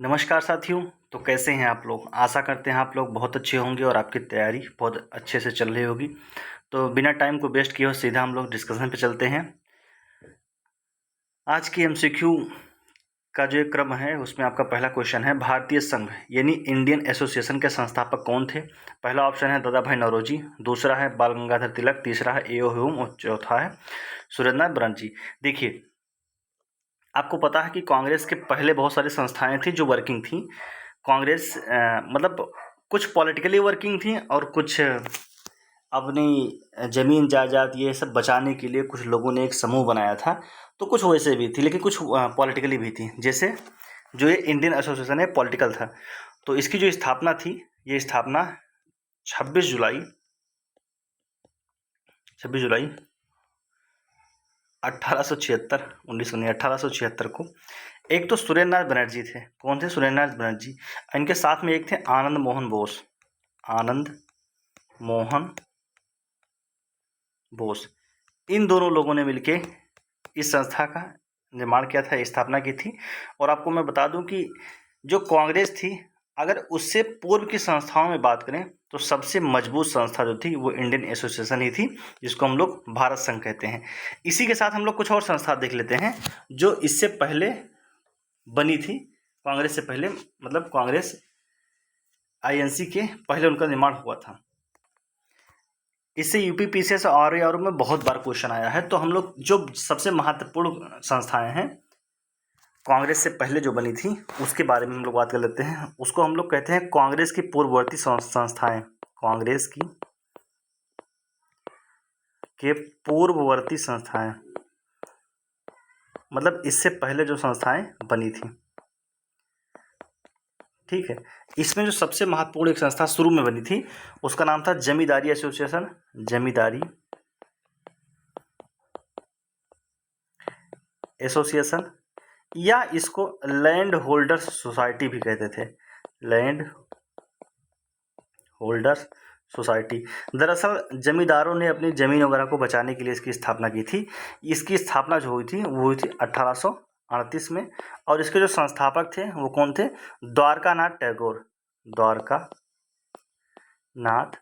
नमस्कार साथियों। तो कैसे हैं आप लोग? आशा करते हैं आप लोग बहुत अच्छे होंगे और आपकी तैयारी बहुत अच्छे से चल रही होगी। तो बिना टाइम को वेस्ट किए हुए सीधा हम लोग डिस्कशन पे चलते हैं। आज की एमसीक्यू का जो क्रम है उसमें आपका पहला क्वेश्चन है, भारतीय संघ यानी इंडियन एसोसिएशन के संस्थापक कौन थे? पहला ऑप्शन है दादा भाई नौरोजी, दूसरा है बाल गंगाधर तिलक, तीसरा है ए.ओ. ह्यूम और चौथा है सुरेंद्रनाथ बनर्जी। देखिए, आपको पता है कि कांग्रेस के पहले बहुत सारी संस्थाएं थी जो वर्किंग थी। कांग्रेस मतलब कुछ पॉलिटिकली वर्किंग थी और कुछ अपनी ज़मीन जायदाद ये सब बचाने के लिए कुछ लोगों ने एक समूह बनाया था। तो कुछ वैसे भी थी, लेकिन कुछ पॉलिटिकली भी थी। जैसे जो ये इंडियन एसोसिएशन है पॉलिटिकल था। तो इसकी जो स्थापना थी, ये स्थापना 26 जुलाई 1876 1876 को। एक तो सुरेंद्रनाथ बनर्जी थे। कौन थे? सुरेंद्रनाथ बनर्जी। इनके साथ में एक थे आनंद मोहन बोस। आनंद मोहन बोस। इन दोनों लोगों ने मिलके इस संस्था का निर्माण किया था, स्थापना की थी। और आपको मैं बता दूं कि जो कांग्रेस थी, अगर उससे पूर्व की संस्थाओं में बात करें तो सबसे मजबूत संस्था जो थी वो इंडियन एसोसिएशन ही थी, जिसको हम लोग भारत संघ कहते हैं। इसी के साथ हम लोग कुछ और संस्था देख लेते हैं जो इससे पहले बनी थी, कांग्रेस से पहले, मतलब कांग्रेस आईएनसी के पहले उनका निर्माण हुआ था। इससे यूपी पीसीएस और आर में बहुत बार क्वेश्चन आया है। तो हम लोग जो सबसे महत्वपूर्ण संस्थाएं हैं कांग्रेस से पहले जो बनी थी उसके बारे में हम लोग बात कर लेते हैं। उसको हम लोग कहते हैं कांग्रेस की पूर्ववर्ती संस्थाएं। कांग्रेस की के पूर्ववर्ती संस्थाएं मतलब इससे पहले जो संस्थाएं बनी थी, ठीक है। इसमें जो सबसे महत्वपूर्ण एक संस्था शुरू में बनी थी उसका नाम था जमींदारी एसोसिएशन। जमींदारी एसोसिएशन, या इसको लैंड होल्डर्स सोसाइटी भी कहते थे। Land holders society. दरअसल जमींदारों ने अपनी ज़मीन वगैरह को बचाने के लिए इसकी स्थापना की थी। इसकी स्थापना जो हुई थी वो हुई थी 1838 में। और इसके जो संस्थापक थे वो कौन थे? द्वारका नाथ टैगोर। द्वारका नाथ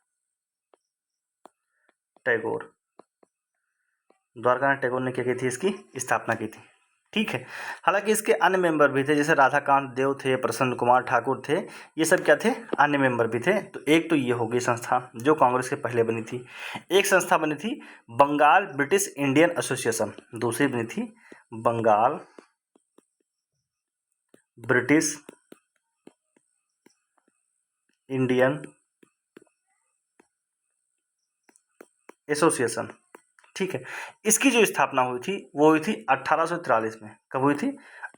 टैगोर। द्वारका नाथ टैगोर ने क्या की थी? इसकी स्थापना की थी, ठीक है। हालांकि इसके अन्य मेंबर भी थे, जैसे राधाकांत देव थे, प्रसन्न कुमार ठाकुर थे, ये सब क्या थे? अन्य मेंबर भी थे। तो एक तो ये हो गई संस्था जो कांग्रेस के पहले बनी थी। एक संस्था बनी थी बंगाल ब्रिटिश इंडियन एसोसिएशन। दूसरी बनी थी बंगाल ब्रिटिश इंडियन एसोसिएशन, ठीक है। इसकी जो स्थापना हुई थी वो हुई थी 1843 में। कब हुई थी?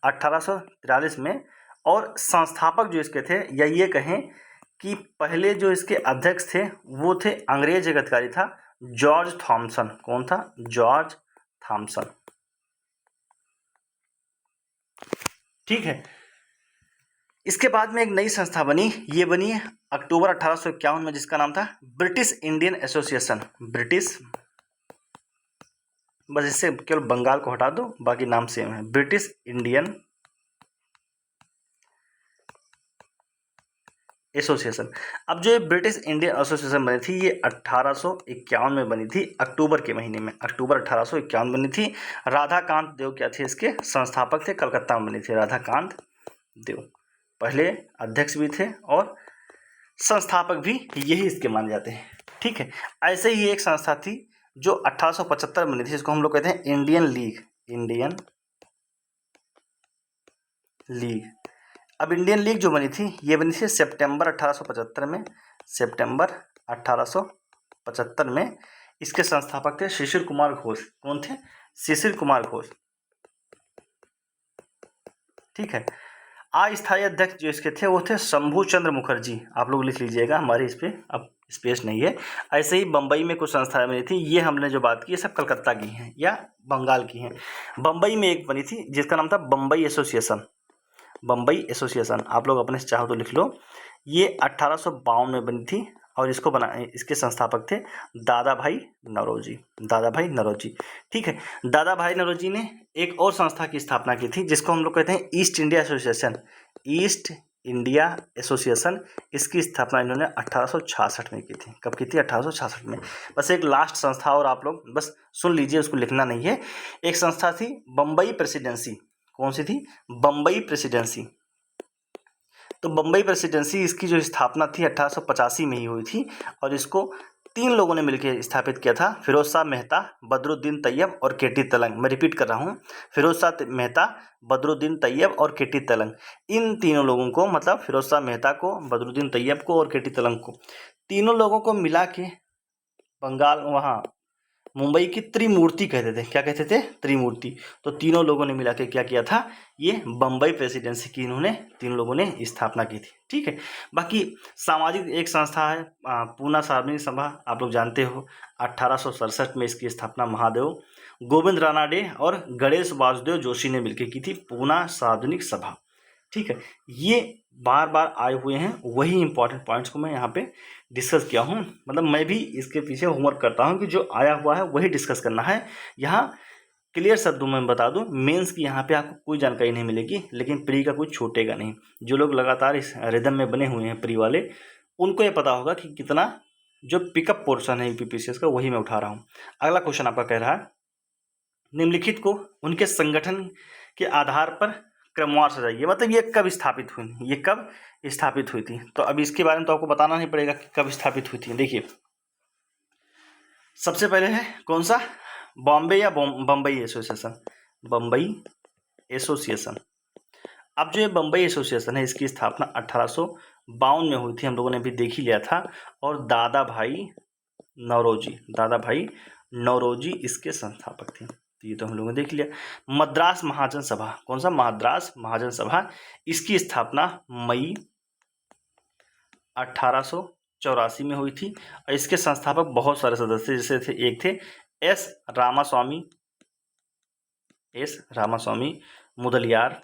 1843 में। और संस्थापक जो इसके थे, या ये कहें कि पहले जो इसके अध्यक्ष थे वो थे अंग्रेज एक अधिकारी था, जॉर्ज थॉमसन। कौन था? जॉर्ज थॉमसन, ठीक है। इसके बाद में एक नई संस्था बनी, ये बनी अक्टूबर 1851 में, जिसका नाम था ब्रिटिश इंडियन एसोसिएशन। ब्रिटिश, बस इससे केवल बंगाल को हटा दो, बाकी नाम सेम है, ब्रिटिश इंडियन एसोसिएशन। अब जो ये ब्रिटिश इंडियन एसोसिएशन बनी थी ये 1851 में बनी थी, अक्टूबर के महीने में। अक्टूबर 1851 बनी थी। राधाकांत देव क्या थे? इसके संस्थापक थे, कलकत्ता में बनी थी। राधाकांत देव पहले अध्यक्ष भी थे और संस्थापक भी यही इसके माने जाते हैं, ठीक है। ऐसे ही एक संस्था थी जो 1875 में बनी थी, जिसको हम लोग कहते हैं इंडियन लीग। Indian league. अब इंडियन लीग जो बनी थी ये बनी थी सितंबर 1875 में। सितंबर 1875 में। इसके संस्थापक थे शिशिर कुमार घोष। कौन थे? शिशिर कुमार घोष, ठीक है। अस्थायी अध्यक्ष जो इसके थे वो थे शंभू चंद्र मुखर्जी। आप लोग लिख लीजिएगा, हमारे इस पर अब स्पेस नहीं है। ऐसे ही बम्बई में कुछ संस्थाएं बनी थी, ये हमने जो बात की ये सब कलकत्ता की हैं या बंगाल की हैं। बम्बई में एक बनी थी जिसका नाम था बम्बई एसोसिएशन। बम्बई एसोसिएशन आप लोग अपने से चाहो तो लिख लो। ये 1852 में बनी थी और इसको इसके संस्थापक थे दादा भाई नौरोजी। दादा भाई नौरोजी, ठीक है। दादा भाई नौरोजी ने एक और संस्था की स्थापना की थी जिसको हम लोग कहते हैं east India association. East India association, इसकी स्थापना इन्होंने 1866 में की थी। कब की थी? 1866 में। बस एक लास्ट संस्था और आप लोग बस सुन लीजिए, उसको लिखना नहीं है। एक संस्था थी बम्बई प्रेसिडेंसी। कौन सी थी? बम्बई प्रेसिडेंसी। तो बम्बई प्रेसिडेंसी, इसकी जो स्थापना थी 1885 में ही हुई थी और इसको 3 लोगों ने मिलकर स्थापित किया था, फिरोज शाह मेहता, बदरुद्दीन तैयब और केटी तलंग। मैं रिपीट कर रहा हूँ, फिरोज शाह मेहता, बदरुद्दीन तैयब और केटी तलंग। इन तीनों लोगों को, मतलब फिरोज शाह मेहता को, बदरुद्दीन तैयब को और केटी तलंग को, तीनों लोगों को मिला के बंगाल, वहाँ मुंबई की त्रिमूर्ति कहते थे। क्या कहते थे? त्रिमूर्ति। तो तीनों लोगों ने मिला के क्या किया था? ये बम्बई प्रेसिडेंसी की इन्होंने, तीन लोगों ने स्थापना की थी। ठीक है। बाकी सामाजिक एक संस्था है पूना सार्वजनिक सभा, आप लोग जानते हो। 1867 में इसकी स्थापना महादेव गोविंद रानाडे और गणेश वासुदेव जोशी ने मिलकर की थी, पूना सार्वजनिक सभा। ठीक है। ये बार बार आए हुए हैं, वही इंपॉर्टेंट पॉइंट्स को मैं यहाँ पे डिस्कस किया हूँ। मतलब मैं भी इसके पीछे होमवर्क करता हूँ कि जो आया हुआ है वही डिस्कस करना है। यहाँ क्लियर शब्दों में बता दूँ, मेंस की यहाँ पे आपको कोई जानकारी नहीं मिलेगी, लेकिन प्री का कुछ छूटेगा नहीं। जो लोग लगातार इस रिदम में बने हुए हैं प्री वाले, उनको ये पता होगा कि कितना जो पिकअप पोर्शन है यूपीपीसीएस का, वही मैं उठा रहा हूँ। अगला क्वेश्चन आपका कह रहा है, निम्नलिखित को उनके संगठन के आधार पर क्रमवार सजाइए। मतलब ये कब स्थापित हुई? ये कब स्थापित हुई थी? तो अब इसके बारे में तो आपको बताना नहीं पड़ेगा कि कब स्थापित हुई थी। देखिए, सबसे पहले है कौन सा? बॉम्बे या बम्बई एसोसिएशन। बम्बई एसोसिएशन। अब जो ये बम्बई एसोसिएशन है, इसकी स्थापना 1852 में हुई थी, हम लोगों ने भी देख ही लिया था। और दादा भाई नौरोजी इसके संस्थापक थे। तो ये तो हम लोगों ने देख लिया। मद्रास महाजन सभा, कौन सा? मद्रास महाजन सभा, इसकी स्थापना मई 1884 में हुई थी और इसके संस्थापक बहुत सारे सदस्य जैसे थे। एक थे एस रामास्वामी मुदलियार,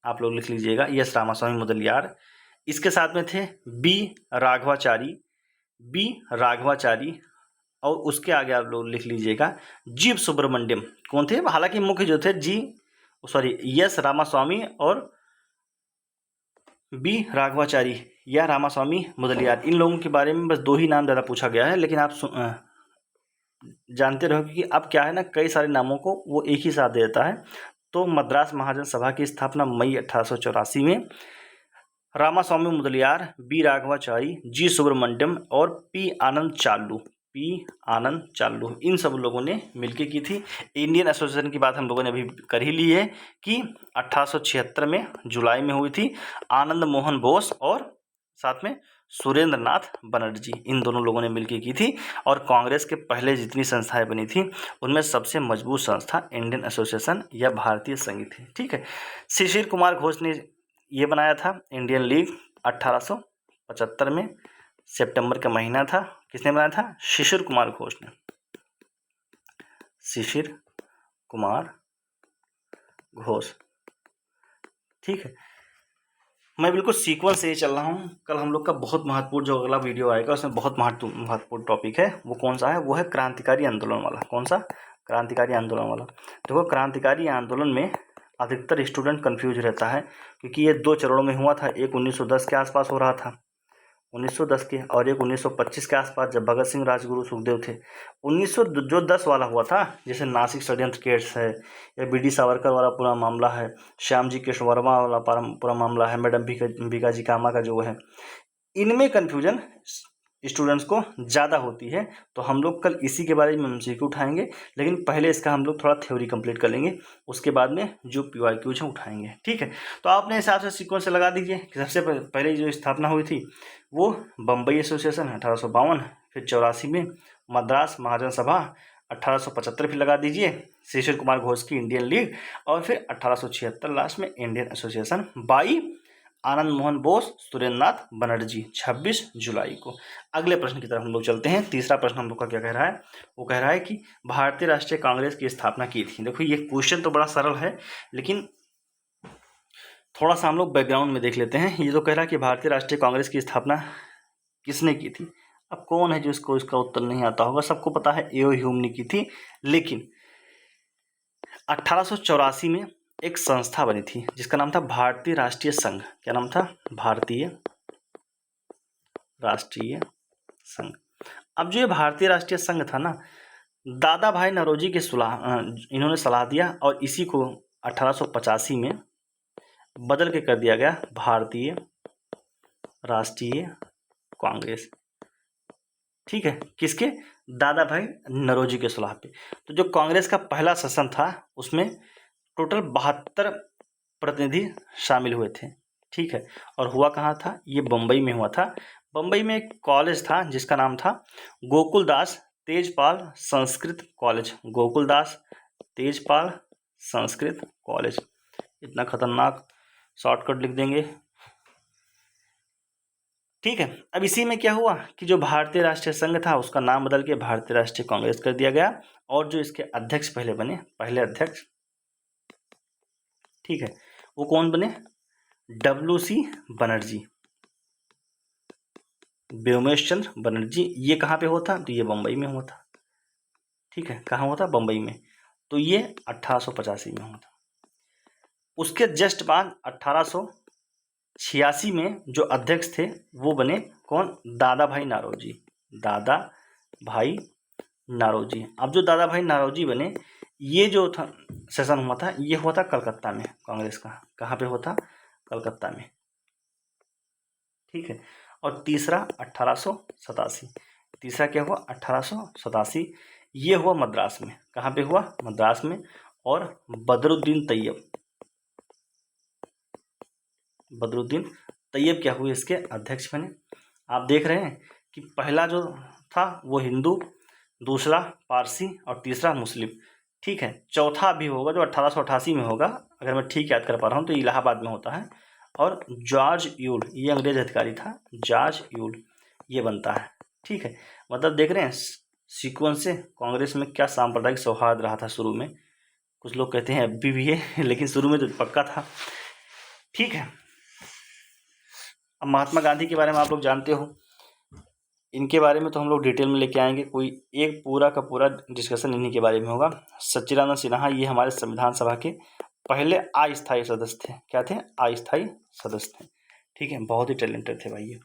आप लोग लिख लीजिएगा, एस रामास्वामी मुदलियार। इसके साथ में थे बी राघवाचारी और उसके आगे आप लोग लिख लीजिएगा जी सुब्रमण्यम। कौन थे? हालांकि मुख्य जो थे एस रामास्वामी और बी राघवाचारी या रामास्वामी मुदलियार। इन लोगों के बारे में बस 2 ही नाम ज़्यादा पूछा गया है, लेकिन आप जानते रहो कि अब क्या है ना, कई सारे नामों को वो एक ही साथ देता है। तो मद्रास महाजन सभा की स्थापना मई 1884 में रामास्वामी मुदलियार, बी राघवाचारी, जी सुब्रमण्यम और पी आनंद चालू, इन सब लोगों ने मिलकर की थी। इंडियन एसोसिएशन की बात हम लोगों ने अभी कर ही ली है कि 1876 में जुलाई में हुई थी। आनंद मोहन बोस और साथ में सुरेंद्र नाथ बनर्जी, इन दोनों लोगों ने मिलकर की थी। और कांग्रेस के पहले जितनी संस्थाएं बनी थी उनमें सबसे मजबूत संस्था इंडियन एसोसिएशन या भारतीय संघ थी। ठीक है। शिशिर कुमार घोष ने ये बनाया था इंडियन लीग 1875 में, सितंबर का महीना था। किसने बनाया था? शिशिर कुमार घोष ने। शिशिर कुमार घोष। ठीक है। मैं बिल्कुल सीक्वेंस से ही चल रहा हूँ। कल हम लोग का बहुत महत्वपूर्ण जो अगला वीडियो आएगा उसमें बहुत महत्वपूर्ण टॉपिक है। वो कौन सा है? वो है क्रांतिकारी आंदोलन वाला। कौन सा? क्रांतिकारी आंदोलन वाला। देखो, क्रांतिकारी आंदोलन में अधिकतर स्टूडेंट कंफ्यूज रहता है क्योंकि ये 2 चरणों में हुआ था। एक 1910 के आसपास हो रहा था, 1910 के, और एक 1925 के आसपास जब भगत सिंह, राजगुरु, सुखदेव थे। 1910 वाला हुआ था, जैसे नासिक षड्यंत्र केस है या बीडी सावरकर वाला पूरा मामला है, श्याम जी कृष्ण वर्मा वाला पूरा मामला है, मैडम भीकाजी कामा का जो है। इनमें कन्फ्यूजन स्टूडेंट्स को ज़्यादा होती है। तो हम लोग कल इसी के बारे में एमसीक्यू उठाएंगे, लेकिन पहले इसका हम लोग थोड़ा थ्योरी कंप्लीट कर लेंगे, उसके बाद में जो पीवाईक्यूज हैं उठाएंगे। ठीक है। तो आप अपने हिसाब से सीक्वेंस से लगा दीजिए कि सबसे पहले जो स्थापना हुई थी वो बम्बई एसोसिएशन 1852, फिर 84 में मद्रास महाजन सभा, 1875 फिर लगा दीजिए शिशिर कुमार घोष की इंडियन लीग, और फिर 1876 लास्ट में Indian association by Anand Mohan Bose, Surendra नाथ बनर्जी, 26 जुलाई को। अगले प्रश्न की तरफ हम लोग चलते हैं। तीसरा प्रश्न हम लोग का क्या कह रहा है? वो कह रहा है कि भारतीय राष्ट्रीय कांग्रेस की स्थापना की थी। देखो, ये क्वेश्चन तो बड़ा सरल है, लेकिन थोड़ा सा हम लोग बैकग्राउंड में देख लेते हैं। ये तो कह रहा है कि भारतीय राष्ट्रीय कांग्रेस की स्थापना किसने की थी। अब कौन है जिसको इसका उत्तर नहीं आता होगा? सबको पता है एओ ह्यूम ने की थी, लेकिन 1884 में एक संस्था बनी थी जिसका नाम था भारतीय राष्ट्रीय संघ। क्या नाम था? भारतीय राष्ट्रीय संघ। अब जो ये भारतीय राष्ट्रीय संघ था ना, दादा भाई नौरोजी की इन्होंने सलाह दिया और इसी को 1885 में बदल के कर दिया गया भारतीय राष्ट्रीय कांग्रेस। ठीक है, किसके? दादा भाई नौरोजी के सलाह पे। तो जो कांग्रेस का पहला सेशन था उसमें टोटल 72 प्रतिनिधि शामिल हुए थे। ठीक है, और हुआ कहाँ था? ये बम्बई में हुआ था। बम्बई में एक कॉलेज था जिसका नाम था गोकुलदास तेजपाल संस्कृत कॉलेज। गोकुलदास तेजपाल संस्कृत कॉलेज। इतना खतरनाक शॉर्टकट लिख देंगे। ठीक है, अब इसी में क्या हुआ कि जो भारतीय राष्ट्रीय संघ था उसका नाम बदल के भारतीय राष्ट्रीय कांग्रेस कर दिया गया और जो इसके अध्यक्ष पहले बने, पहले अध्यक्ष, ठीक है, वो कौन बने? WC बनर्जी, व्योमेश चंद्र बनर्जी। ये कहाँ पे हुआ था? तो ये बम्बई में हुआ था। ठीक है, कहाँ हुआ था? बम्बई में। तो ये 1885 में हुआ था। उसके जस्ट बाद 1886 में जो अध्यक्ष थे वो बने कौन? दादा भाई नारोजी। दादा भाई नारोजी। अब जो दादा भाई नारोजी बने, ये जो था सेशन हुआ था, ये हुआ था कलकत्ता में कांग्रेस का। कहाँ पे हुआ था? कलकत्ता में। ठीक है, और तीसरा 1887। तीसरा क्या हुआ? 1887। ये हुआ मद्रास में। कहाँ पे हुआ? मद्रास में। और बदरुद्दीन तैयब, बदरुद्दीन तैयब क्या हुए? इसके अध्यक्ष बने। आप देख रहे हैं कि पहला जो था वो हिंदू, दूसरा पारसी और तीसरा मुस्लिम। ठीक है, चौथा भी होगा जो 1888 में होगा, अगर मैं ठीक याद कर पा रहा हूँ तो इलाहाबाद में होता है। और जॉर्ज यूल, ये अंग्रेज अधिकारी था, जॉर्ज यूल, ये बनता है। ठीक है, मतलब देख रहे हैं सीक्वेंस से कांग्रेस में क्या सांप्रदायिक सौहार्द रहा था शुरू में। कुछ लोग कहते हैं अभी भी है, लेकिन शुरू में तो पक्का था। ठीक है, अब महात्मा गांधी के बारे में आप लोग जानते हो, इनके बारे में तो हम लोग डिटेल में लेके आएंगे। कोई एक पूरा का पूरा डिस्कशन इन्हीं के बारे में होगा। सच्चिदानंद सिन्हा, ये हमारे संविधान सभा के पहले अस्थायी सदस्य थे। क्या थे? अस्थायी सदस्य थे। ठीक है, बहुत ही टैलेंटेड थे भाई ये।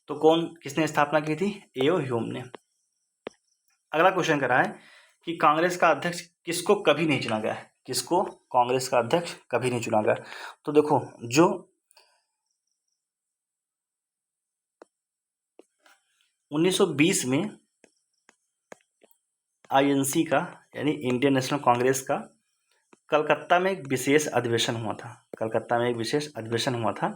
तो कौन, किसने स्थापना की थी? एओ ह्यूम ने। अगला क्वेश्चन करा है कि कांग्रेस का अध्यक्ष किसको कभी नहीं चुना गया है? किसको कांग्रेस का अध्यक्ष कभी नहीं चुना गया? तो देखो, जो 1920 में INC का, यानी इंडियन नेशनल कांग्रेस का कलकत्ता में एक विशेष अधिवेशन हुआ था। कलकत्ता में एक विशेष अधिवेशन हुआ था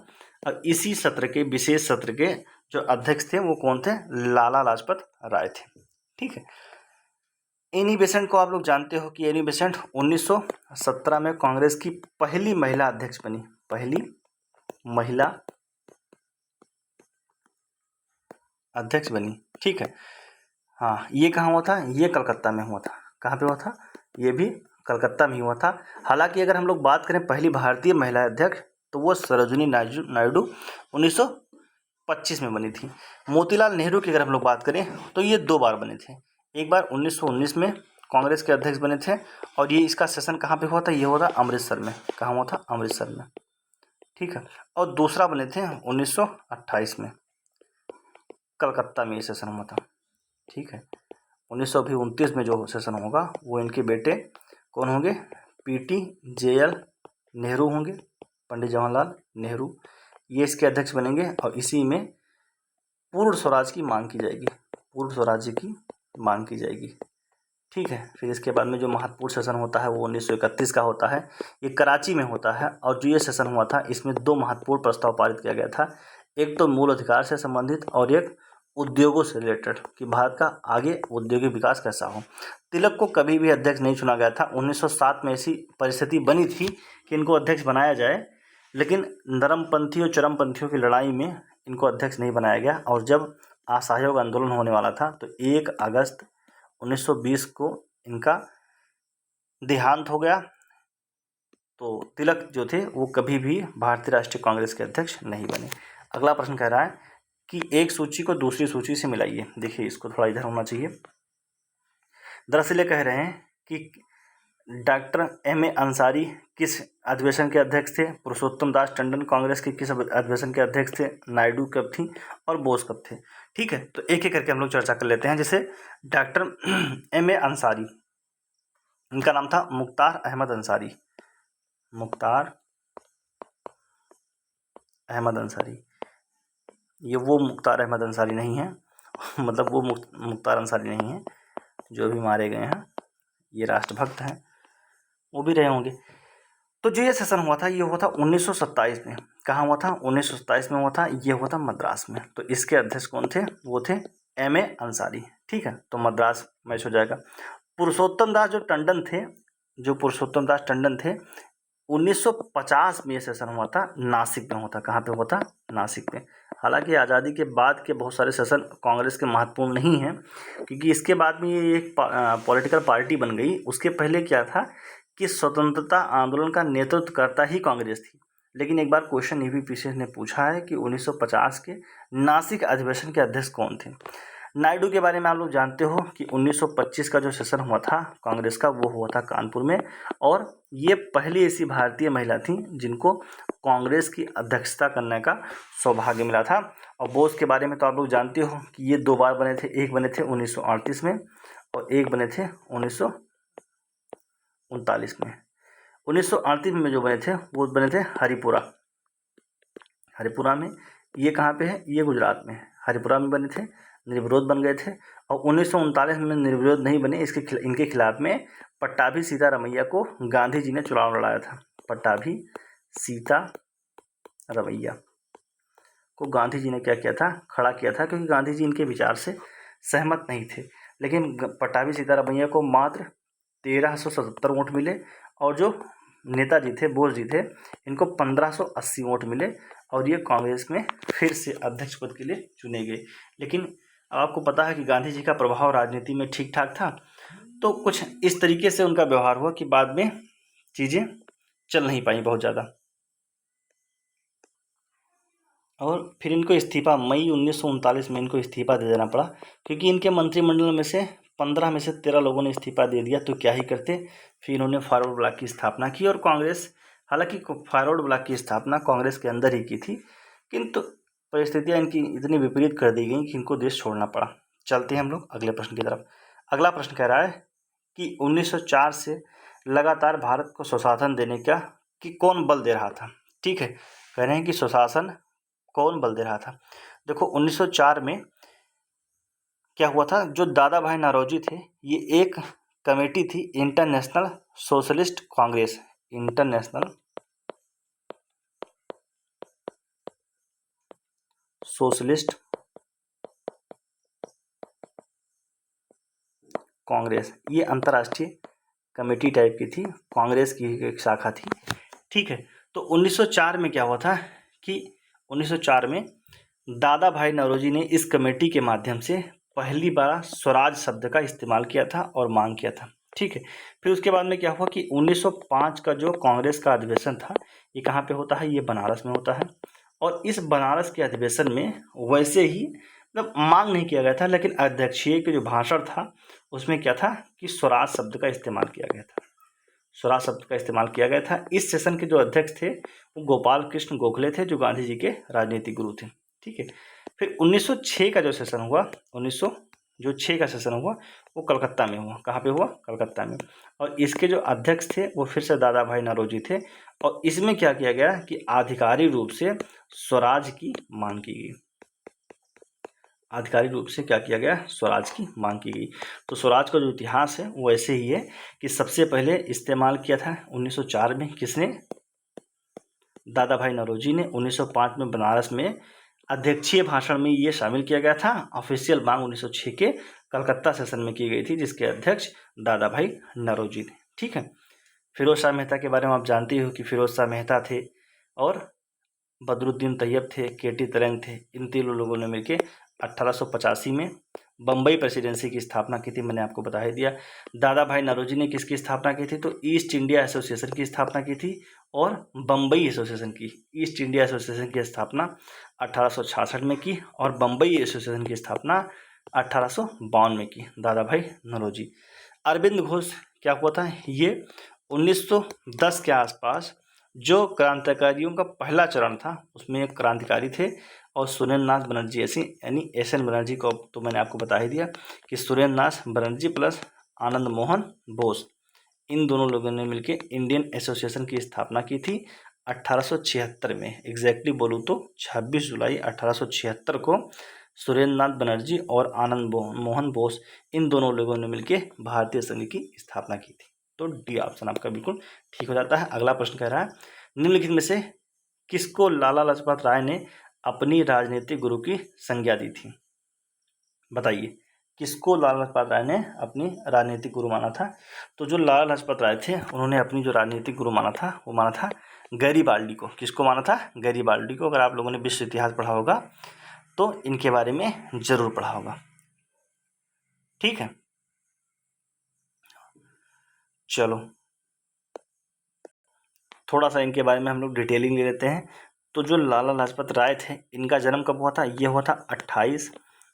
और इसी सत्र के, विशेष सत्र के जो अध्यक्ष थे वो कौन थे? लाला लाजपत राय थे। ठीक है, एनी बेसेंट को आप लोग जानते हो कि एनी बेसेंट 1917 में कांग्रेस की पहली महिला अध्यक्ष बनी। पहली महिला अध्यक्ष बनी। ठीक है, हाँ, ये कहाँ हुआ था? ये कलकत्ता में हुआ था। कहाँ पे हुआ था? ये भी कलकत्ता में हुआ था। हालांकि अगर हम लोग बात करें पहली भारतीय महिला अध्यक्ष, तो वो सरोजिनी नायडू 1925 में बनी थी। मोतीलाल नेहरू की अगर हम लोग बात करें तो ये 2 बार बने थे। एक बार 1919 में कांग्रेस के अध्यक्ष बने थे और ये इसका सेशन कहाँ पे हुआ था? ये हुआ था अमृतसर में। कहाँ हुआ था? अमृतसर में। ठीक है, और दूसरा बने थे 1928 में, कलकत्ता में ये सेशन हुआ था। ठीक है, 1929 में जो सेशन होगा वो इनके बेटे कौन होंगे? PT JL नेहरू होंगे, पंडित जवाहरलाल नेहरू, ये इसके अध्यक्ष बनेंगे और इसी में पूर्ण स्वराज की मांग की जाएगी। पूर्ण स्वराज्य की मांग की जाएगी। ठीक है, फिर इसके बाद में जो महत्वपूर्ण सेशन होता है वो 1931 का होता है। ये कराची में होता है और जो ये सेशन हुआ था इसमें 2 महत्वपूर्ण प्रस्ताव पारित किया गया था। एक तो मूल अधिकार से संबंधित और एक उद्योगों से रिलेटेड, कि भारत का आगे औद्योगिक विकास कैसा हो। तिलक को कभी भी अध्यक्ष नहीं चुना गया था। 1907 में ऐसी परिस्थिति बनी थी कि इनको अध्यक्ष बनाया जाए, लेकिन नरमपंथी और चरमपंथियों की लड़ाई में इनको अध्यक्ष नहीं बनाया गया। और जब असहयोग आंदोलन होने वाला था तो 1 अगस्त 1920 को इनका देहांत हो गया। तो तिलक जो थे वो कभी भी भारतीय राष्ट्रीय कांग्रेस के अध्यक्ष नहीं बने। अगला प्रश्न कह रहा है कि एक सूची को दूसरी सूची से मिलाइए। देखिए, इसको थोड़ा इधर होना चाहिए। दरअसल ये कह रहे हैं कि डॉक्टर M.A. अंसारी किस अधिवेशन के अध्यक्ष थे? पुरुषोत्तम दास टंडन कांग्रेस के किस अधिवेशन के अध्यक्ष थे? नायडू कब थी और बोस कब थे? ठीक है, तो एक एक करके हम लोग चर्चा कर लेते हैं। जैसे डॉक्टर M.A. अंसारी, इनका नाम था मुख्तार अहमद अंसारी। मुख्तार अहमद अंसारी, ये वो मुख्तार अहमद अंसारी नहीं है मतलब वो मुख्तार अंसारी नहीं है जो भी मारे गए हैं, ये राष्ट्रभक्त हैं, वो भी रहे होंगे। तो जो ये सेशन हुआ था, ये हुआ था 1927 में। कहाँ हुआ था? 1927 में हुआ था। ये हुआ था मद्रास में। तो इसके अध्यक्ष कौन थे? वो थे M.A. अंसारी। ठीक है, तो मद्रास मैच हो जाएगा। पुरुषोत्तम दास जो टंडन थे, जो पुरुषोत्तम दास टंडन थे, 1950 में ये सेशन हुआ था, नासिक में हुआ था। कहाँ पे हुआ था? नासिक में। हालांकि आज़ादी के बाद के बहुत सारे सेशन कांग्रेस के महत्वपूर्ण नहीं हैं, क्योंकि इसके बाद में ये एक पॉलिटिकल पार्टी बन गई। उसके पहले क्या था कि स्वतंत्रता आंदोलन का नेतृत्व करता ही कांग्रेस थी। लेकिन एक बार क्वेश्चन ये भी पीछे ने पूछा है कि 1950 के नासिक अधिवेशन के अध्यक्ष कौन थे? नायडू के बारे में आप लोग जानते हो कि 1925 का जो सेशन हुआ था कांग्रेस का, वो हुआ था कानपुर में, और ये पहली ऐसी भारतीय महिला थी जिनको कांग्रेस की अध्यक्षता करने का सौभाग्य मिला था। और बोस के बारे में तो आप लोग जानते हो कि ये 2 बार बने थे। एक बने थे 1938 में और एक बने थे 1939 में। 1938 में जो बने थे वो बने थे हरिपुरा। हरिपुरा में, ये कहाँ पे है? ये गुजरात में। हरिपुरा में बने थे, निर्विरोध बन गए थे। और 1939 में निर्विरोध नहीं बने, इनके खिलाफ में पट्टाभी सीतारमैया को गांधी जी ने चुनाव लड़ाया था। पट्टाभी सीतारमैया को गांधी जी ने क्या किया था? खड़ा किया था, क्योंकि गांधी जी इनके विचार से सहमत नहीं थे। लेकिन पट्टाभी सीतारमैया को मात्र 1377 वोट मिले, और जो नेताजी थे, बोस जी थे, इनको 1580 वोट मिले, और ये कांग्रेस में फिर से अध्यक्ष पद के लिए चुने गए। लेकिन आपको पता है कि गांधी जी का प्रभाव राजनीति में ठीक ठाक था, तो कुछ इस तरीके से उनका व्यवहार हुआ कि बाद में चीज़ें चल नहीं पाई बहुत ज़्यादा, और फिर इनको इस्तीफा मई 1939 में इनको इस्तीफा दे देना पड़ा, क्योंकि इनके मंत्रिमंडल में से 15 में से 13 लोगों ने इस्तीफा दे दिया। तो क्या ही करते, फिर इन्होंने फॉरवर्ड ब्लॉक की स्थापना की। और कांग्रेस, हालांकि फॉरवर्ड ब्लॉक की स्थापना कांग्रेस के अंदर ही की थी, किंतु परिस्थितियाँ इनकी इतनी विपरीत कर दी गई कि इनको देश छोड़ना पड़ा। चलते हैं हम लोग अगले प्रश्न की तरफ। अगला प्रश्न कह रहा है कि 1904 से लगातार भारत को स्वशासन देने का कि कौन बल दे रहा था? ठीक है, कह रहे हैं कि स्वशासन कौन बल दे रहा था? देखो 1904 में क्या हुआ था, जो दादा भाई नौरोजी थे, ये एक कमेटी थी, international socialist Congress. International socialist Congress, ये अंतर्राष्ट्रीय कमेटी टाइप की थी, कांग्रेस की एक शाखा थी। ठीक है, तो 1904 में क्या हुआ था कि 1904 में दादा भाई नौरोजी ने इस कमेटी के माध्यम से पहली बार स्वराज शब्द का इस्तेमाल किया था और मांग किया था। ठीक है, फिर उसके बाद में क्या हुआ कि 1905 का जो कांग्रेस का अधिवेशन था, ये कहाँ पे होता है? ये बनारस में होता है। और इस बनारस के अधिवेशन में वैसे ही मतलब मांग नहीं किया गया था, लेकिन अध्यक्षीय के जो भाषण था उसमें क्या था कि स्वराज शब्द का इस्तेमाल किया गया था। स्वराज शब्द का इस्तेमाल किया गया था। इस सेशन के जो अध्यक्ष थे वो गोपाल कृष्ण गोखले थे, जो गांधी जी के राजनीतिक गुरु थे। ठीक है, फिर 1906 का जो सेशन हुआ, 1906 का सेशन हुआ वो कलकत्ता में हुआ। कहाँ पे हुआ? कलकत्ता में। और इसके जो अध्यक्ष थे वो फिर से दादा भाई नौरोजी थे। और इसमें क्या किया गया कि आधिकारिक रूप से स्वराज की मांग की गई। आधिकारिक रूप से क्या किया गया? स्वराज की मांग की गई। तो स्वराज का जो इतिहास है वो ऐसे ही है कि सबसे पहले इस्तेमाल किया था 1904 में, किसने? दादा भाई नौरोजी ने। 1905 में बनारस में अध्यक्षीय भाषण में ये शामिल किया गया था। ऑफिशियल मांग 1906 के कलकत्ता सेशन में की गई थी, जिसके अध्यक्ष दादा भाई नौरोजी थे। ठीक है, फिरोज शाह मेहता के बारे में आप जानते हो कि फिरोज शाह मेहता थे और बदरुद्दीन तैयब थे, केटी तरंग थे। इन तीनों लोगों ने मिलकर 1885 में बम्बई प्रेसिडेंसी की स्थापना की थी। मैंने आपको बता ही दिया। दादा भाई नौरोजी ने किसकी स्थापना की थी? तो ईस्ट इंडिया एसोसिएशन की स्थापना की थी, और बम्बई एसोसिएशन की, ईस्ट इंडिया एसोसिएशन की स्थापना 1866 में की, और बम्बई एसोसिएशन की स्थापना 1852 में की दादा भाई नौरोजी। अरविंद घोष क्या हुआ था, ये 1910 के आसपास जो क्रांतिकारियों का पहला चरण था उसमें एक क्रांतिकारी थे और सुरेंद्र नाथ बनर्जी ऐसी, यानी एस एन बनर्जी को तो मैंने आपको बता ही दिया कि सुरेंद्र नाथ बनर्जी प्लस आनंद मोहन बोस, इन दोनों लोगों ने मिलकर इंडियन एसोसिएशन की स्थापना की थी 1876 में। एग्जैक्टली बोलूँ तो 26 जुलाई 1876 को सुरेंद्र नाथ बनर्जी और आनंद मोहन बोस, इन दोनों लोगों ने मिलकर भारतीय संघ की स्थापना की थी। तो डी ऑप्शन आपका बिल्कुल ठीक हो जाता है। अगला प्रश्न कह रहा है, निम्नलिखित में से किसको लाला लाजपत राय ने अपनी राजनीतिक गुरु की संज्ञा दी थी? बताइए, किसको लाला लाजपत राय ने अपनी राजनीतिक गुरु माना था? तो जो लाला लाजपत राय थे उन्होंने अपनी जो राजनीतिक गुरु माना था वो माना था गैरीबाल्डी को। किसको माना था? गैरीबाल्डी को। अगर आप लोगों ने विश्व इतिहास पढ़ा होगा तो इनके बारे में जरूर पढ़ा होगा। ठीक है, चलो थोड़ा सा इनके बारे में हम लोग डिटेलिंग ले लेते हैं। तो जो लाला लाजपत राय थे इनका जन्म कब हुआ था? ये हुआ था 28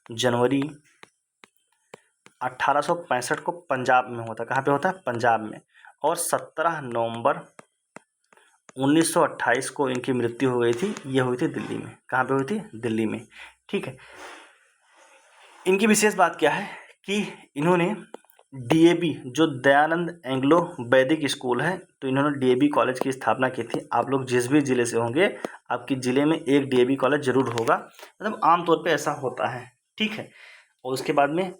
जनवरी 1865 को पंजाब में हुआ था। कहाँ पे होता है? पंजाब में। और 17 नवंबर 1928 को इनकी मृत्यु हो गई थी। ये हुई थी दिल्ली में। कहाँ पे हुई थी? दिल्ली में। ठीक है, इनकी विशेष बात क्या है कि इन्होंने डीएवी, जो दयानंद एंग्लो वैदिक स्कूल है, तो इन्होंने डीएवी कॉलेज की स्थापना की थी। आप लोग जिस भी ज़िले से होंगे आपके ज़िले में एक डीएवी कॉलेज जरूर होगा, मतलब आमतौर पे ऐसा होता है। ठीक है, और उसके बाद में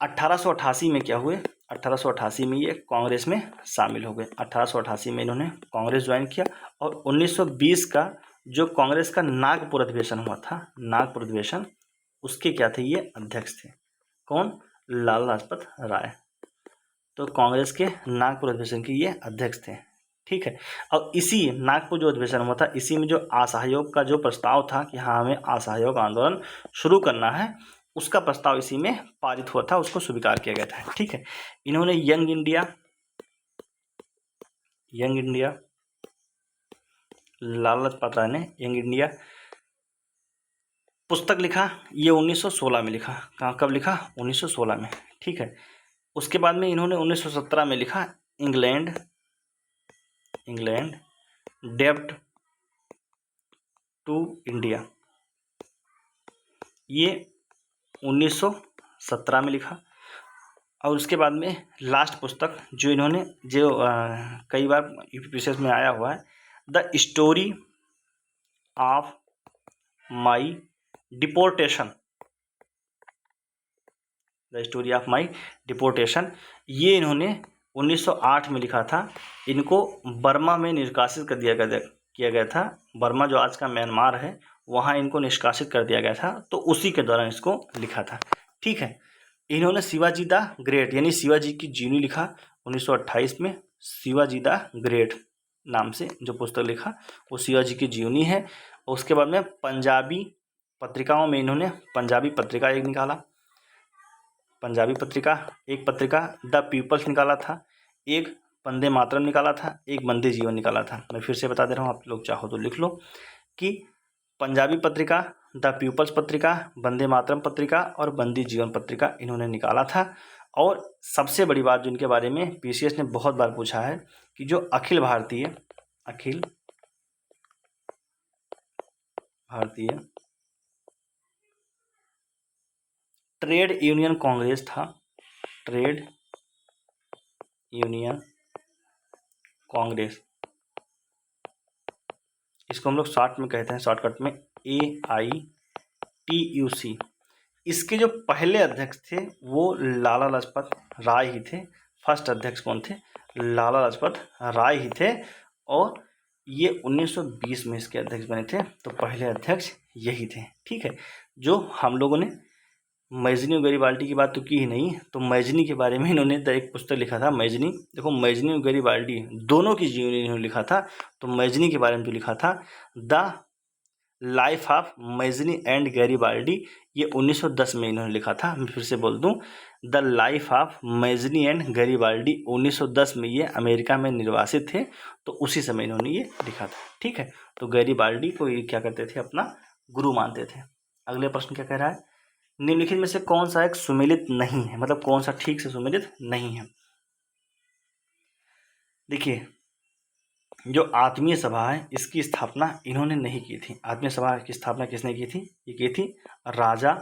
1888 में क्या हुए? 1888 में ये कांग्रेस में शामिल हो गए। 1888 में इन्होंने कांग्रेस ज्वाइन किया और 1920 का जो कांग्रेस का नागपुर अधिवेशन हुआ था, नागपुर अधिवेशन, उसके क्या थे? ये अध्यक्ष थे। कौन? लाला लाजपत राय। तो कांग्रेस के नागपुर अधिवेशन के ये अध्यक्ष थे। ठीक है, और इसी नागपुर जो अधिवेशन हुआ था, इसी में जो असहयोग का जो प्रस्ताव था कि हाँ हमें असहयोग आंदोलन शुरू करना है, उसका प्रस्ताव इसी में पारित हुआ था, उसको स्वीकार किया गया था। ठीक है, इन्होंने यंग इंडिया लाला लाजपत राय ने यंग इंडिया पुस्तक लिखा। ये 1916 में लिखा। कब लिखा? 1916 में। ठीक है, उसके बाद में इन्होंने 1917 में लिखा इंग्लैंड डेब्ट टू इंडिया। ये 1917 में लिखा। और उसके बाद में लास्ट पुस्तक जो इन्होंने कई बार यूपीपीसीएस में आया हुआ है, the story of my deportation. ये इन्होंने 1908 में लिखा था। इनको बर्मा में निष्कासित कर किया गया था। बर्मा जो आज का म्यांमार है, वहाँ इनको निष्कासित कर दिया गया था, तो उसी के दौरान इसको लिखा था। ठीक है, इन्होंने शिवाजी द ग्रेट यानी शिवाजी की जीवनी लिखा 1928 में। शिवाजी द ग्रेट नाम से जो पुस्तक लिखा वो शिवाजी की जीवनी है। और उसके बाद में पंजाबी पत्रिकाओं में इन्होंने पंजाबी पत्रिका एक निकाला, एक पत्रिका द पीपल्स निकाला था, एक वंदे मातरम निकाला था, एक वंदे जीवन निकाला था। मैं फिर से बता दे रहा हूँ, आप लोग चाहो तो लिख लो कि पंजाबी पत्रिका, द पीपल्स पत्रिका, वंदे मातरम पत्रिका और वंदे जीवन पत्रिका इन्होंने निकाला था। और सबसे बड़ी बात जो इनके बारे में पीसीएस ने बहुत बार पूछा है कि जो अखिल भारतीय ट्रेड यूनियन कांग्रेस था, ट्रेड यूनियन कांग्रेस, इसको हम लोग शॉर्ट में कहते हैं, शॉर्टकट में AITUC। इसके जो पहले अध्यक्ष थे वो लाला लाजपत राय ही थे। फर्स्ट अध्यक्ष कौन थे? लाला लाजपत राय ही थे। और ये 1920 में इसके अध्यक्ष बने थे, तो पहले अध्यक्ष यही थे। ठीक है, जो हम लोगों ने मैजनी और गैरीबाल्डी की बात तो की ही नहीं, तो मैजनी के बारे में इन्होंने एक पुस्तक लिखा था, मैजनी। देखो, मैजनी और गैरीबाल्डी दोनों की जीवनी इन्होंने लिखा था। तो मैजनी के बारे में जो लिखा था, the life of Mazzini and Garibaldi, ये 1910 में इन्होंने लिखा था। मैं फिर से बोल दूं, the life of Mazzini and Garibaldi 1910 में ये अमेरिका में निर्वासित थे, तो उसी समय इन्होंने ये लिखा था। ठीक है, तो गैरीबाल्डी को ये क्या करते थे? अपना गुरु मानते थे। अगले प्रश्न क्या कह रहा है? निम्नलिखित में से कौन सा एक सुमेलित नहीं है, मतलब कौन सा ठीक से सुमेलित नहीं है? देखिए, जो आत्मीय सभा है इसकी स्थापना इन्होंने नहीं की थी। आत्मीय सभा की स्थापना किसने की थी? ये की थी राजा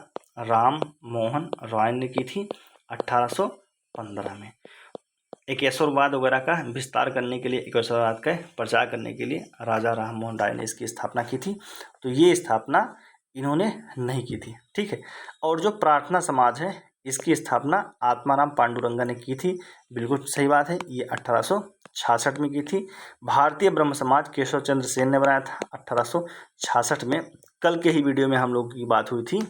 राम मोहन रॉय ने की थी 1815 में। एकेश्वरवाद वगैरह का विस्तार करने के लिए, एकेश्वरवाद का प्रचार करने के लिए राजा राम मोहन राय ने इसकी स्थापना की थी। तो ये स्थापना इन्होंने नहीं की थी, ठीक है। और जो प्रार्थना समाज है इसकी स्थापना आत्माराम पांडुरंगा ने की थी, बिल्कुल सही बात है, ये 1866 में की थी। भारतीय ब्रह्म समाज केशव चंद्र सेन ने बनाया था 1866 में। कल के ही वीडियो में हम लोगों की बात हुई थी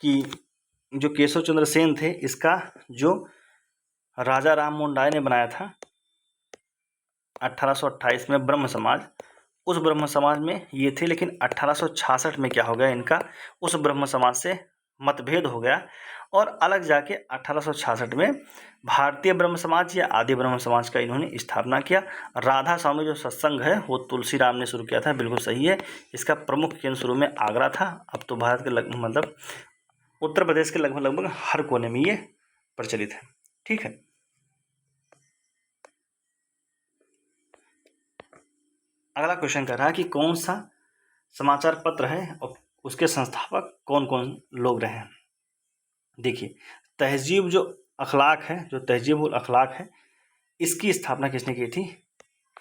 कि जो केशव चंद्र सेन थे, इसका जो राजा राम मोहन राय ने बनाया था 1828 में ब्रह्म समाज, उस ब्रह्म समाज में ये थे। लेकिन 1866 में क्या हो गया, इनका उस ब्रह्म समाज से मतभेद हो गया और अलग जाके 1866 में भारतीय ब्रह्म समाज या आदि ब्रह्म समाज का इन्होंने स्थापना किया। राधा स्वामी जो सत्संग है वो तुलसीराम ने शुरू किया था, बिल्कुल सही है। इसका प्रमुख केंद्र शुरू में आगरा था, अब तो भारत के मतलब उत्तर प्रदेश के लगभग हर कोने में ये प्रचलित है, ठीक है। अगला क्वेश्चन कह रहा है कि कौन सा समाचार पत्र है और उसके संस्थापक कौन कौन लोग रहे हैं। देखिए, तहजीब जो अखलाक है, जो तहजीब उल अखलाक है, इसकी स्थापना किसने की थी?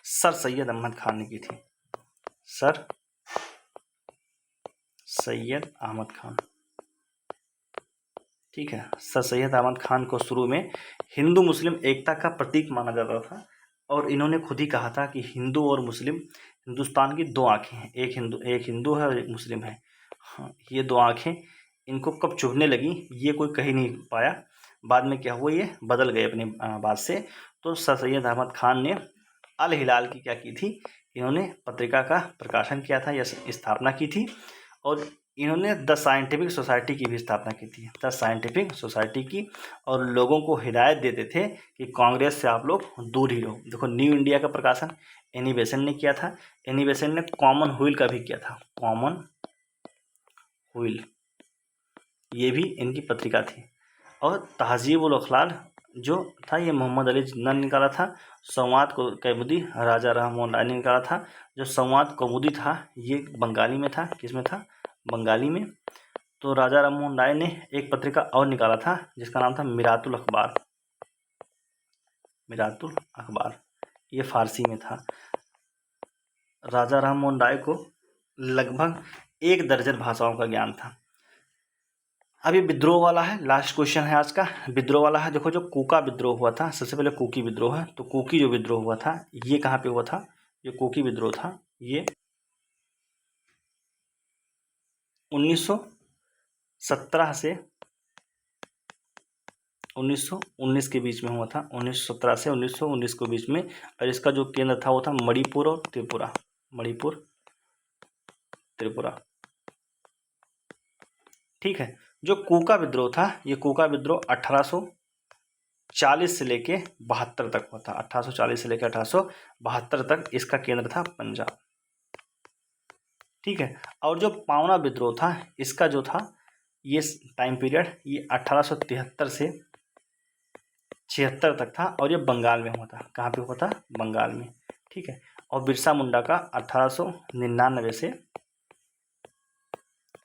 सर सैयद अहमद खान ने की थी। सर सैयद अहमद खान, ठीक है। सर सैयद अहमद खान को शुरू में हिंदू मुस्लिम एकता का प्रतीक माना जाता था और इन्होंने खुद ही कहा था कि हिंदू और मुस्लिम हिंदुस्तान की दो आंखें हैं, एक हिंदू है और एक मुस्लिम है। हाँ, ये दो आंखें इनको कब चुभने लगी ये कोई कह ही नहीं पाया। बाद में क्या हुआ, ये बदल गए अपनी बात से। तो सर सैयद अहमद खान ने अल हिलाल की क्या की थी, इन्होंने पत्रिका का प्रकाशन किया था या स्थापना की थी। और इन्होंने द साइंटिफिक सोसाइटी की भी स्थापना की थी, द साइंटिफिक सोसाइटी की। और लोगों को हिदायत देते थे कि कांग्रेस से आप लोग दूर ही रहो। देखो, न्यू इंडिया का प्रकाशन एनी बेसेंट ने किया था। एनी बेसेंट ने कॉमन हुइल का भी किया था, कॉमन हुइल, ये भी इनकी पत्रिका थी। और तहजीब उल अखलाक जो था ये मोहम्मद अली जिन्ना ने निकाला था। संवाद को कौमुदी राजा राम मोहन राय ने निकाला था। जो संवाद कौमुदी था ये बंगाली में था, किसमें था? बंगाली में। तो राजा राम मोहन राय ने एक पत्रिका और निकाला था जिसका नाम था मिरातुल अखबार, मिरातुल अखबार, ये फारसी में था। राजा राम मोहन राय को लगभग 1 दर्जन भाषाओं का ज्ञान था। अब ये विद्रोह वाला है, लास्ट क्वेश्चन है आज का, विद्रोह वाला है। देखो, जो कूका विद्रोह हुआ था, सबसे पहले कुकी विद्रोह है। तो कुकी जो विद्रोह हुआ था ये कहाँ पे हुआ था? ये कुकी विद्रोह था, ये 1917 से 1919 के बीच में हुआ था। 1917 से 1919 के बीच में। और इसका जो केंद्र था वो था मणिपुर और त्रिपुरा, मणिपुर त्रिपुरा, ठीक है। जो कूका विद्रोह था, ये कूका विद्रोह 1840 से लेके 72 तक हुआ था। 1840 से लेकर 1872 तक इसका केंद्र था पंजाब, ठीक है। और जो पावना विद्रोह था, इसका जो था ये टाइम पीरियड ये 1873 से 76 तक था और ये बंगाल में हुआ था। कहाँ पे हुआ था? बंगाल में, ठीक है। और बिरसा मुंडा का 1899 से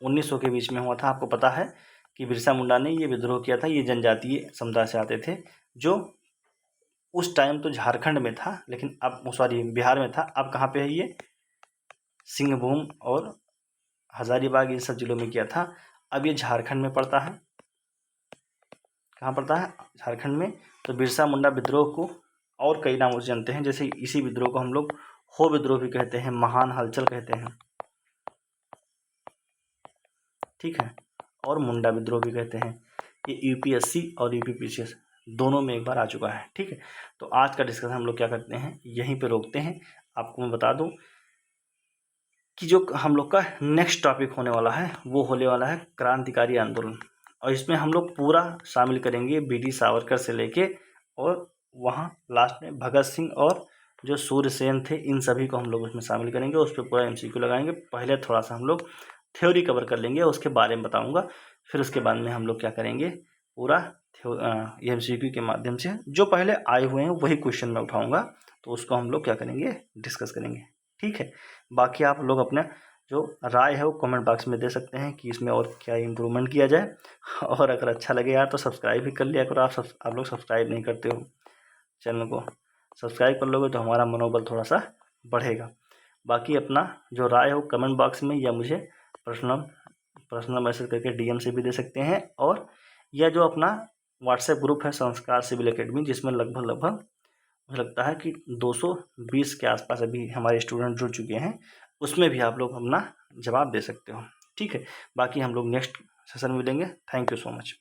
1900 के बीच में हुआ था। आपको पता है कि बिरसा मुंडा ने ये विद्रोह किया था। ये जनजातीय समुदाय से आते थे जो उस टाइम तो झारखंड में था, लेकिन अब सॉरी बिहार में था। अब कहाँ पे है ये? सिंहभूम और हजारीबाग इन सब जिलों में किया था। अब ये झारखंड में पड़ता है। कहाँ पड़ता है? झारखंड में। तो बिरसा मुंडा विद्रोह को और कई नामों से जानते हैं, जैसे इसी विद्रोह को हम लोग हो विद्रोह भी कहते हैं, महान हलचल कहते हैं, ठीक है। और मुंडा विद्रोह भी कहते हैं। ये यूपीएससी और यूपीपीसीएस दोनों में एक बार आ चुका है, ठीक है। तो आज का डिस्कशन हम लोग क्या करते हैं, यहीं पे रोकते हैं। आपको मैं बता दूं कि जो हम लोग का नेक्स्ट टॉपिक होने वाला है वो होने वाला है क्रांतिकारी आंदोलन। और इसमें हम लोग पूरा शामिल करेंगे बीडी सावरकर से लेके और वहाँ लास्ट में भगत सिंह और जो सूर्यसेन थे, इन सभी को हम लोग उसमें शामिल करेंगे। उस पर पूरा एमसीक्यू लगाएंगे। पहले थोड़ा सा हम लोग थ्योरी कवर कर लेंगे, उसके बारे में बताऊंगा। फिर उसके बाद में हम लोग क्या करेंगे, पूरा MCQ के माध्यम से जो पहले आए हुए हैं वही क्वेश्चन मैं उठाऊँगा, तो उसको हम लोग क्या करेंगे, डिस्कस करेंगे। ठीक है, बाकी आप लोग अपना जो राय है वो कमेंट बॉक्स में दे सकते हैं कि इसमें और क्या इम्प्रूवमेंट किया जाए। और अगर अच्छा लगे यार तो सब्सक्राइब भी कर लिया करो। आप लोग सब्सक्राइब नहीं करते हो चैनल को, सब्सक्राइब कर लोगे तो हमारा मनोबल थोड़ा सा बढ़ेगा। बाकी अपना जो राय हो कमेंट बॉक्स में, या मुझे पर्सनल मैसेज करके DM से भी दे सकते हैं, और यह जो अपना व्हाट्सएप ग्रुप है संस्कार सिविल एकेडमी, जिसमें लगभग मुझे लगता है कि 220 के आसपास अभी हमारे स्टूडेंट जुड़ चुके हैं, उसमें भी आप लोग अपना जवाब दे सकते हो। ठीक है, बाकी हम लोग नेक्स्ट सेशन में मिलेंगे। Thank you so much.